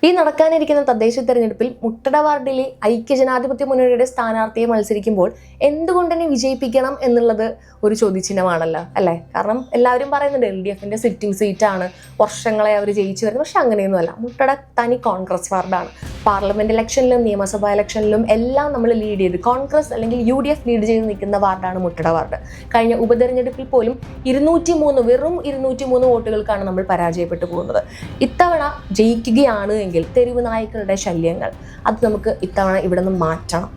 ഈ നടക്കാനിരിക്കുന്ന തദ്ദേശ തെരഞ്ഞെടുപ്പിൽ മുട്ടട വാർഡിലെ ഐക്യജനാധിപത്യ മുന്നണിയുടെ സ്ഥാനാർത്ഥിയെ മത്സരിക്കുമ്പോൾ എന്തുകൊണ്ട് തന്നെ വിജയിപ്പിക്കണം എന്നുള്ളത് ഒരു ചോദ്യചിഹ്നമാണല്ലോ അല്ലേ? കാരണം എല്ലാവരും പറയുന്നുണ്ട് LDFന്റെ സിറ്റിംഗ് സീറ്റാണ്, വർഷങ്ങളെ അവർ ജയിച്ചു വരുന്നത്. പക്ഷെ അങ്ങനെയൊന്നുമല്ല. മുട്ടട തനി കോൺഗ്രസ് വാർഡാണ്. പാർലമെന്റ് ഇലക്ഷനിലും നിയമസഭാ ഇലക്ഷനിലും എല്ലാം നമ്മൾ ലീഡ് ചെയ്ത് കോൺഗ്രസ് അല്ലെങ്കിൽ UDF ലീഡ് ചെയ്ത് നിൽക്കുന്ന വാർഡാണ് മുട്ടട വാർഡ്. കഴിഞ്ഞ ഉപതെരഞ്ഞെടുപ്പിൽ പോലും 203 വോട്ടുകൾക്കാണ് നമ്മൾ പരാജയപ്പെട്ടു പോകുന്നത്. ഇത്തവണ ജയിക്കുകയാണ് എങ്കിൽ തെരുവ് നായ്ക്കളുടെ ശല്യങ്ങൾ അത് നമുക്ക് ഇത്തവണ ഇവിടെ നിന്ന് മാറ്റണം.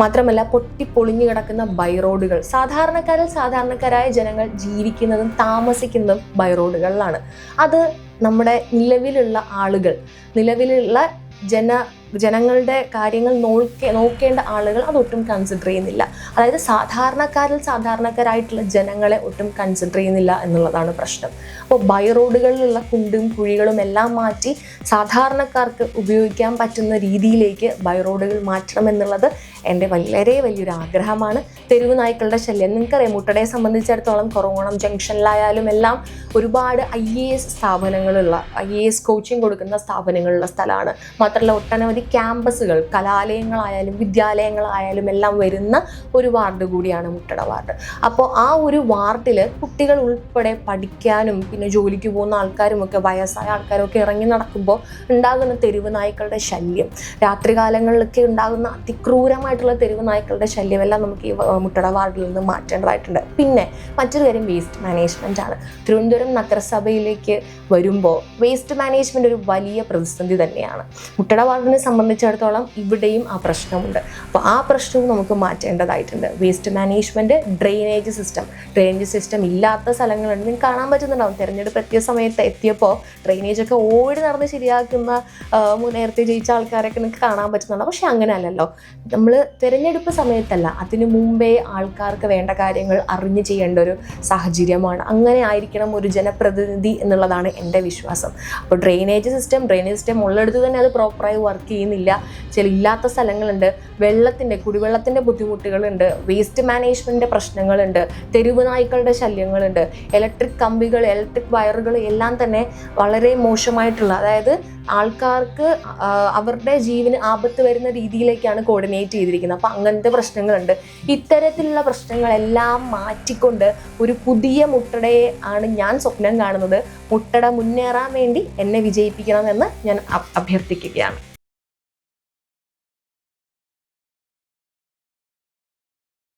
മാത്രമല്ല, പൊട്ടിപ്പൊളിഞ്ഞു കിടക്കുന്ന ബൈ റോഡുകൾ, സാധാരണക്കാരായ ജനങ്ങൾ ജീവിക്കുന്നതും താമസിക്കുന്നതും ബൈ റോഡുകളിലാണ്. അത് നമ്മുടെ നിലവിലുള്ള ആളുകൾ, നിലവിലുള്ള ജനങ്ങളുടെ കാര്യങ്ങൾ നോക്കേണ്ട ആളുകൾ അതൊട്ടും കൺസിഡർ ചെയ്യുന്നില്ല. അതായത് സാധാരണക്കാരായിട്ടുള്ള ജനങ്ങളെ ഒട്ടും കൺസിഡർ ചെയ്യുന്നില്ല എന്നുള്ളതാണ് പ്രശ്നം. അപ്പോൾ ബൈ റോഡുകളിലുള്ള കുണ്ടും കുഴികളും എല്ലാം മാറ്റി സാധാരണക്കാർക്ക് ഉപയോഗിക്കാൻ പറ്റുന്ന രീതിയിലേക്ക് ബൈ റോഡുകൾ മാറ്റണം എന്നുള്ളത് എൻ്റെ വളരെ വലിയൊരു ആഗ്രഹമാണ്. തെരുവ് നായ്ക്കളുടെ ശല്യം നിങ്ങൾക്കറിയാം. മുട്ടടയെ സംബന്ധിച്ചിടത്തോളം കൊറോണം ജംഗ്ഷനിലായാലും എല്ലാം ഒരുപാട് IAS സ്ഥാപനങ്ങളുള്ള, IAS കോച്ചിങ് കൊടുക്കുന്ന സ്ഥാപനങ്ങളുള്ള സ്ഥലമാണ്. മാത്രമല്ല, ഒട്ടനവധി ക്യാമ്പസുകൾ, കലാലയങ്ങളായാലും വിദ്യാലയങ്ങളായാലും എല്ലാം വരുന്ന ഒരു വാർഡ് കൂടിയാണ് മുട്ടട വാർഡ്. അപ്പോൾ ആ ഒരു വാർഡിൽ കുട്ടികൾ ഉൾപ്പെടെ പഠിക്കാനും പിന്നെ ജോലിക്ക് പോകുന്ന ആൾക്കാരും ഒക്കെ, വയസ്സായ ആൾക്കാരും ഒക്കെ ഇറങ്ങി നടക്കുമ്പോൾ ഉണ്ടാകുന്ന തെരുവ് നായ്ക്കളുടെ ശല്യം, രാത്രികാലങ്ങളിലൊക്കെ ഉണ്ടാകുന്ന അതിക്രൂരമായിട്ടുള്ള തെരുവ് നായ്ക്കളുടെ ശല്യം എല്ലാം നമുക്ക് ഈ മുട്ടട വാർഡിൽ നിന്ന് മാറ്റേണ്ടതായിട്ടുണ്ട്. പിന്നെ മറ്റൊരു കാര്യം വേസ്റ്റ് മാനേജ്മെന്റ് ആണ്. തിരുവനന്തപുരം നഗരസഭയിലേക്ക് വരുമ്പോൾ വേസ്റ്റ് മാനേജ്മെന്റ് ഒരു വലിയ പ്രതിസന്ധി തന്നെയാണ്. മുട്ടട വാർഡിനെ സംബന്ധിച്ചിടത്തോളം ഇവിടെയും ആ പ്രശ്നമുണ്ട്. അപ്പോൾ ആ പ്രശ്നവും നമുക്ക് മാറ്റേണ്ടതായിട്ടുണ്ട്. വേസ്റ്റ് മാനേജ്മെന്റ്, ഡ്രെയിനേജ് സിസ്റ്റം ഇല്ലാത്ത സ്ഥലങ്ങളുണ്ട്. നിങ്ങൾക്ക് കാണാൻ പറ്റുന്നുണ്ടാവും. തെരഞ്ഞെടുപ്പ് എത്തിയപ്പോൾ ഡ്രെയിനേജ് ഒക്കെ ഓടി നടന്ന് ശരിയാക്കുന്ന നേരത്തെ ജയിച്ച ആൾക്കാരൊക്കെ നിങ്ങൾക്ക് കാണാൻ പറ്റുന്നുണ്ടാവും. പക്ഷെ അങ്ങനെ അല്ലല്ലോ. നമ്മൾ തെരഞ്ഞെടുപ്പ് സമയത്തല്ല, അതിനു മുമ്പേ ആൾക്കാർക്ക് വേണ്ട കാര്യങ്ങൾ അറിഞ്ഞ് ചെയ്യേണ്ട ഒരു സാഹചര്യമാണ്. അങ്ങനെ ആയിരിക്കണം ഒരു ജനപ്രതിനിധി എന്നുള്ളതാണ് എൻ്റെ വിശ്വാസം. അപ്പോൾ ഡ്രെയിനേജ് സിസ്റ്റം ഉള്ളിടത്ത് തന്നെ അത് പ്രോപ്പറായി വർക്ക് ചെയ്യുന്നില്ല. ഇല്ലാത്ത സ്ഥലങ്ങളുണ്ട്, കുടിവെള്ളത്തിൻ്റെ ബുദ്ധിമുട്ടുകളുണ്ട്, വേസ്റ്റ് മാനേജ്മെൻറ്റിൻ്റെ പ്രശ്നങ്ങളുണ്ട്, തെരുവ് നായ്ക്കളുടെ ശല്യങ്ങളുണ്ട്, ഇലക്ട്രിക് കമ്പികൾ, ഇലക്ട്രിക് വയറുകൾ എല്ലാം തന്നെ വളരെ മോശമായിട്ടുള്ള, അതായത് ആൾക്കാർക്ക് അവരുടെ ജീവന് ആപത്ത് വരുന്ന രീതിയിലേക്കാണ് കോർഡിനേറ്റ് ചെയ്തിരിക്കുന്നത്. അപ്പോൾ അങ്ങനത്തെ പ്രശ്നങ്ങളുണ്ട്. ഇത്തരത്തിലുള്ള പ്രശ്നങ്ങളെല്ലാം മാറ്റിക്കൊണ്ട് ഒരു പുതിയ മുട്ടടയെ ആണ് ഞാൻ സ്വപ്നം കാണുന്നത്. മുട്ടട മുന്നേറാൻ വേണ്ടി എന്നെ വിജയിപ്പിക്കണമെന്ന് ഞാൻ അഭ്യർത്ഥിക്കുകയാണ്.